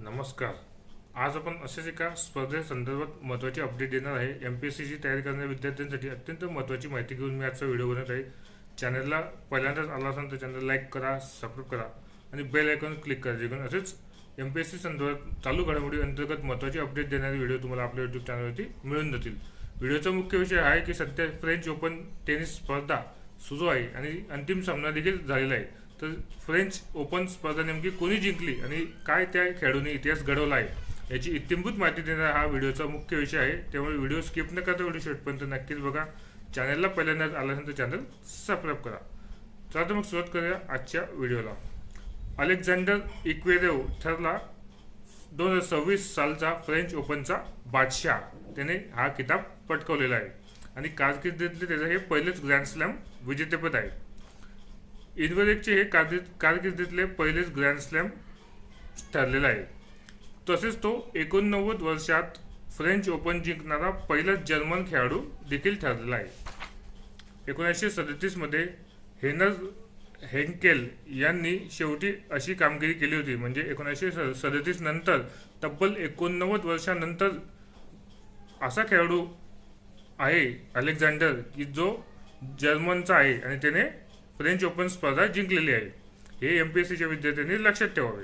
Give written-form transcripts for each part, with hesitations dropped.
नमस्कार. आज आपण अशाच एका स्पर्धेसंदर्भात महत्त्वाची अपडेट देणार आहे. MPSCची तयारी करणाऱ्या विद्यार्थ्यांसाठी अत्यंत महत्त्वाची माहिती घेऊन मी आजचा व्हिडिओ बनवत आहे. चॅनलला पहिल्यांदाच आला असाल तर चॅनल लाईक करा, सबस्क्राईब करा आणि बेल आयकॉन क्लिक करा, जेणेकरून असेच MPSC संदर्भात चालू घडामोडी अंतर्गत महत्त्वाची अपडेट देणारे व्हिडिओ तुम्हाला आपल्या यूट्यूब चॅनलवरती मिळून जातील. व्हिडिओचा मुख्य विषय आहे की सध्या फ्रेंच ओपन टेनिस स्पर्धा सुरू आहे आणि अंतिम सामना देखील झालेला आहे. तर फ्रेंच ओपन स्पर्धा नेमकी कोणी जिंकली आणि काय त्या खेळाडूंनी इतिहास घडवला आहे याची इत्थंभूत माहिती देणारा हा व्हिडिओचा मुख्य विषय आहे. त्यामुळे व्हिडिओ स्किप न करता व्हिडिओ शेवटपर्यंत नक्कीच बघा. चॅनलला पहिल्यांदाच आला असेल तर चॅनल सबस्क्राईब करा. चला तर मग सुरुवात करूया आजच्या व्हिडिओला. अलेक्झांडर इक्वेरेव ठरला 2026 सालचा फ्रेंच ओपनचा बादशाह. त्याने हा किताब पटकावलेला आहे आणि कारकिर्दीतले त्याचं हे पहिलेच ग्रँड स्लॅम विजेतेपद आहे. इन्व्हेरेकचे हे कारकिर्दीतले पहिलेच ग्रँड स्लॅम ठरलेला आहे. तसेच तो 89 वर्षात फ्रेंच ओपन जिंकणारा पहिलाच जर्मन खेळाडू देखील ठरलेला आहे. 1937 मध्ये हेन्केल यांनी शेवटी अशी कामगिरी केली होती. म्हणजे 1937 नंतर तब्बल 89 वर्षानंतर असा खेळाडू आहे अलेक्झांडर की जो जर्मनचा आहे आणि त्याने फ्रेंच ओपन स्पर्धा जिंकलेली आहे. हे MPSCच्या विद्यार्थ्यांनी लक्षात ठेवावे.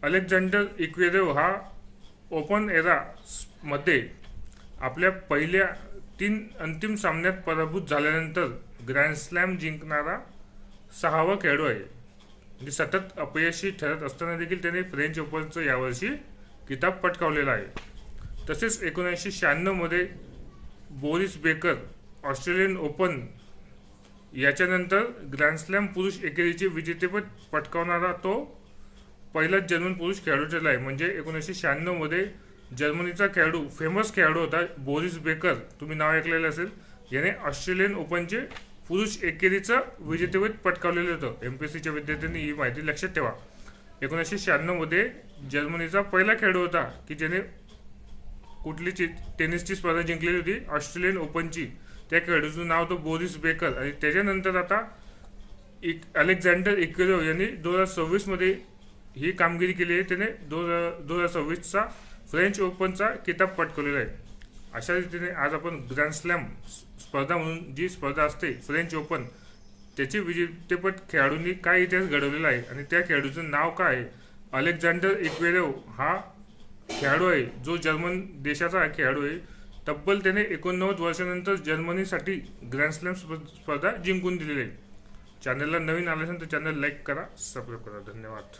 अलेक्झांडर इक्वेरेव हा ओपन एरा मध्ये आपल्या पहिल्या 3 अंतिम सामन्यात पराभूत झाल्यानंतर ग्रँड स्लॅम जिंकणारा 6वा खेळाडू आहे. म्हणजे सतत अपयशी ठरत असताना देखील त्याने फ्रेंच ओपनचं यावर्षी किताब पटकावलेला आहे. तसेच 1996 मध्ये बोरिस बेकर ऑस्ट्रेलियन ओपन याच्यानंतर ग्रँड स्लॅम पुरुष एकेरीचे विजेतेपद पटकावणारा तो पहिलाच जर्मन पुरुष खेळाडू ठरला आहे. म्हणजे 1996 मध्ये जर्मनीचा खेळाडू फेमस खेळाडू होता बोरिस बेकर, तुम्ही नाव ऐकलेलं असेल. याने ऑस्ट्रेलियन ओपनचे पुरुष एकेरीचं विजेतेपद पटकावलेलं होतं. MPSCच्या विद्यार्थ्यांनी ही माहिती लक्षात ठेवा. 1996 मध्ये जर्मनीचा पहिला खेळाडू होता की ज्याने कुठली टेनिसची स्पर्धा जिंकलेली होती, ऑस्ट्रेलियन ओपनची. त्या खेळाडूचं नाव होतं बोरिस बेकर. आणि त्याच्यानंतर आता अलेक्झांडर इक्वेरेव यांनी 2026 मध्ये ही कामगिरी केली आहे. त्याने 2026चा फ्रेंच ओपनचा किताब पटकावलेला आहे. अशा रीतीने आज आपण ग्रँड स्लॅम स्पर्धा म्हणून जी स्पर्धा असते फ्रेंच ओपन, त्याचे विजेतेपद खेळाडूंनी काय इतिहास घडवलेला आहे आणि त्या खेळाडूचं नाव काय आहे. अलेक्झांडर इक्वेरेव हा खेळाडू आहे जो जर्मन देशाचा खेळाडू आहे. तब्बल त्याने 89 वर्षानंतर जर्मनीसाठी ग्रँड स्लॅम स्पर्धा जिंकून दिलेली आहे. चॅनलला नवीन आले असेल तर चॅनल लाईक करा, सबस्क्राईब करा. धन्यवाद.